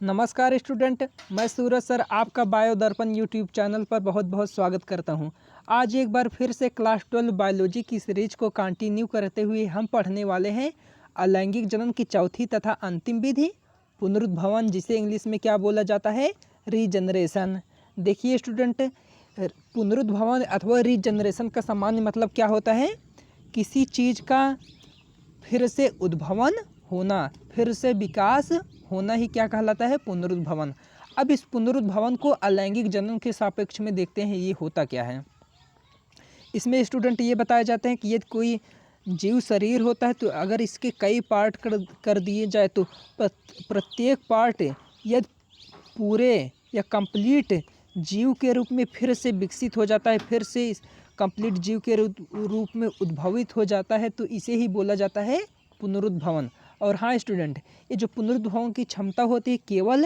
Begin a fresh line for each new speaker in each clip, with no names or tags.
नमस्कार स्टूडेंट, मैं सूरज सर आपका बायो दर्पण यूट्यूब चैनल पर बहुत बहुत स्वागत करता हूं। आज एक बार फिर से क्लास 12 बायोलॉजी की सीरीज को कंटिन्यू करते हुए हम पढ़ने वाले हैं अलैंगिक जनन की चौथी तथा अंतिम विधि पुनरुद्भवन, जिसे इंग्लिश में क्या बोला जाता है, रीजनरेशन। देखिए स्टूडेंट, पुनरुद्भवन अथवा रीजनरेशन का सामान्य मतलब क्या होता है? किसी चीज़ का फिर से उद्भवन होना, फिर से विकास होना ही क्या कहलाता है? पुनरुद्भवन। अब इस पुनरुद्भवन को अलैंगिक जनन के सापेक्ष में देखते हैं, ये होता क्या है। इसमें स्टूडेंट ये बताया जाता है कि यदि कोई जीव शरीर होता है तो अगर इसके कई पार्ट कर दिए जाए तो प्रत्येक पार्ट यदि पूरे या कंप्लीट जीव के रूप में फिर से विकसित हो जाता है, फिर से इस कंप्लीट जीव के रूप में उद्भवित हो जाता है, तो इसे ही बोला जाता है पुनरुद्भवन। और हाँ स्टूडेंट, ये जो पुनरुद्भवन की क्षमता होती है केवल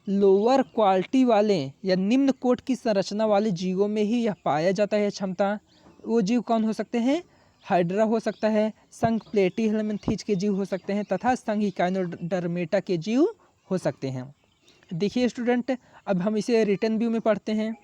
लोअर क्वालिटी वाले या निम्न कोट की संरचना वाले जीवों में ही यह पाया जाता है क्षमता। वो जीव कौन हो सकते हैं? हाइड्रा हो सकता है, संघ प्लेटीहेल्मिन्थीज के जीव हो सकते हैं तथा संघ इकाइनोडर्मेटा के जीव हो सकते हैं। देखिए स्टूडेंट, अब हम इसे रिटन व्यू में पढ़ते हैं।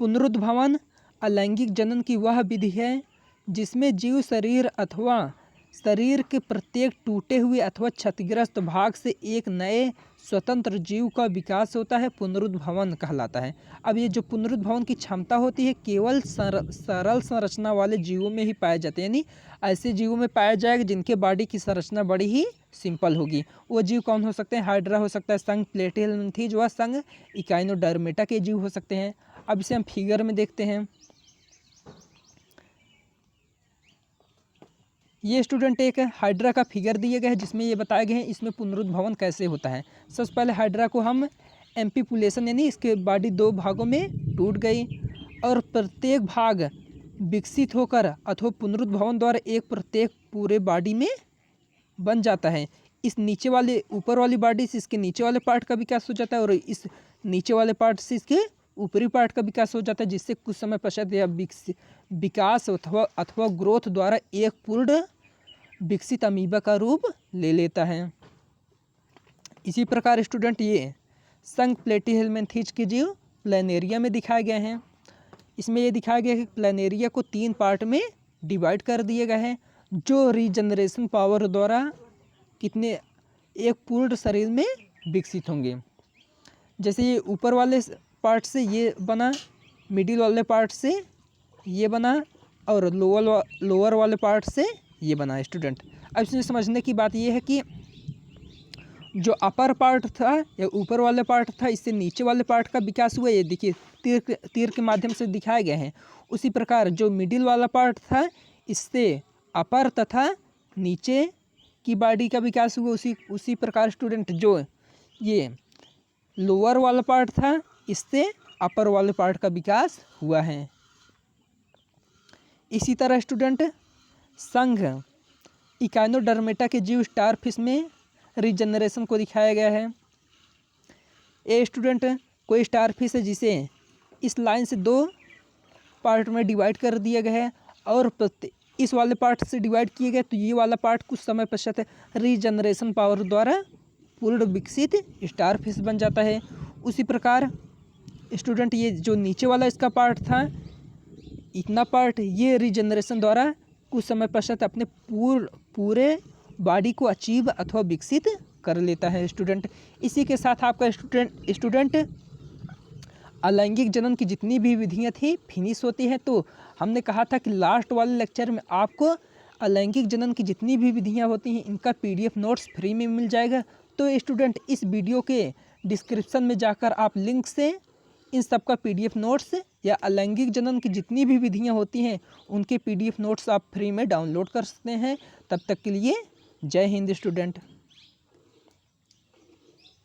पुनरुद्भवन अलैंगिक जनन की वह विधि है जिसमें जीव शरीर अथवा शरीर के प्रत्येक टूटे हुए अथवा क्षतिग्रस्त भाग से एक नए स्वतंत्र जीव का विकास होता है, पुनरुद्भवन कहलाता है। अब ये जो पुनरुद्भवन की क्षमता होती है केवल सरल संरचना वाले जीवों में ही पाए जाते हैं, यानी ऐसे जीवों में पाया जाएगा जिनके बॉडी की संरचना बड़ी ही सिंपल होगी। वो जीव कौन हो सकते हैं? हाइड्रा हो सकता है, संघ प्लेटीहेल्मिन्थीज व संघ इकाइनोडर्मेटा के जीव हो सकते हैं। अब इसे हम फिगर में देखते हैं। ये स्टूडेंट एक हाइड्रा का फिगर दिए गए हैं जिसमें ये बताया गया है इसमें पुनरुद्भवन कैसे होता है। सबसे पहले हाइड्रा को हम एम्पीपुलेशन यानी इसके बॉडी दो भागों में टूट गई और प्रत्येक भाग विकसित होकर अथवा पुनरुद्भवन द्वारा एक प्रत्येक पूरे बॉडी में बन जाता है। इस नीचे वाले ऊपर वाली बॉडी से इसके नीचे वाले पार्ट का विकास हो जाता है और इस नीचे वाले पार्ट से इसके ऊपरी पार्ट का विकास हो जाता है, जिससे कुछ समय पश्चात यह विकास अथवा ग्रोथ द्वारा एक पूर्ण विकसित अमीबा का रूप ले लेता है। इसी प्रकार स्टूडेंट ये संघ प्लेटीहेल्मिन्थीज के जीव प्लैनेरिया में दिखाए गए हैं। इसमें ये दिखाया गया है कि प्लैनेरिया को 3 पार्ट में डिवाइड कर दिए गए हैं जो रीजनरेशन पावर द्वारा कितने एक पूर्ण शरीर में विकसित होंगे। जैसे ये ऊपर वाले पार्ट से ये बना, मिडिल वाले पार्ट से ये बना और लोअर वाले पार्ट से ये बना स्टूडेंट। अब इसमें समझने की बात ये है कि जो अपर पार्ट था या ऊपर वाले पार्ट था, इससे नीचे वाले पार्ट का विकास हुआ। ये देखिए तीर के माध्यम से दिखाए गए हैं। उसी प्रकार जो मिडिल वाला पार्ट था इससे अपर तथा नीचे की बॉडी का विकास हुआ। उसी प्रकार स्टूडेंट जो ये लोअर वाला पार्ट था इससे अपर वाले पार्ट का विकास हुआ है। इसी तरह स्टूडेंट संघ इकाइनोडर्मेटा के जीव स्टारफिश में रीजनरेशन को दिखाया गया है। ए स्टूडेंट कोई स्टारफिश है जिसे इस लाइन से 2 पार्ट में डिवाइड कर दिया गया है और इस वाले पार्ट से डिवाइड किए गए तो ये वाला पार्ट कुछ समय पश्चात रीजनरेशन पावर द्वारा पूर्ण विकसित स्टारफिश बन जाता है। उसी प्रकार स्टूडेंट ये जो नीचे वाला इसका पार्ट था, इतना पार्ट ये रीजनरेशन द्वारा कुछ समय पश्चात अपने पूरे बॉडी को अचीव अथवा विकसित कर लेता है स्टूडेंट। इसी के साथ आपका स्टूडेंट अलैंगिक जनन की जितनी भी विधियां थी फिनिश होती हैं। तो हमने कहा था कि लास्ट वाले लेक्चर में आपको अलैंगिक जनन की जितनी भी विधियां होती हैं इनका PDF नोट्स फ्री में मिल जाएगा। तो स्टूडेंट इस वीडियो के डिस्क्रिप्शन में जाकर आप लिंक से इन सब का PDF नोट्स या अलैंगिक जनन की जितनी भी विधियां होती हैं उनके PDF नोट्स आप फ्री में डाउनलोड कर सकते हैं। तब तक के लिए जय हिंद स्टूडेंट।